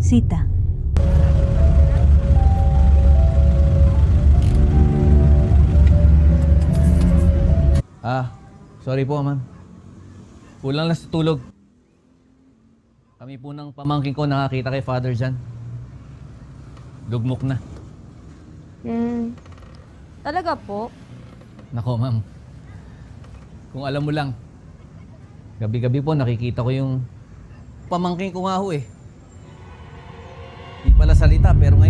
Sita. Sorry po, ma'am. Kulang lang sa tulog. Kami po ng pamangkin ko nakakita kay Father Jan. Lugmok na. Talaga po? Nako, ma'am. Kung alam mo lang, gabi-gabi po nakikita ko yung pamangkin ko nga ho eh. Di pala salita pero ngayon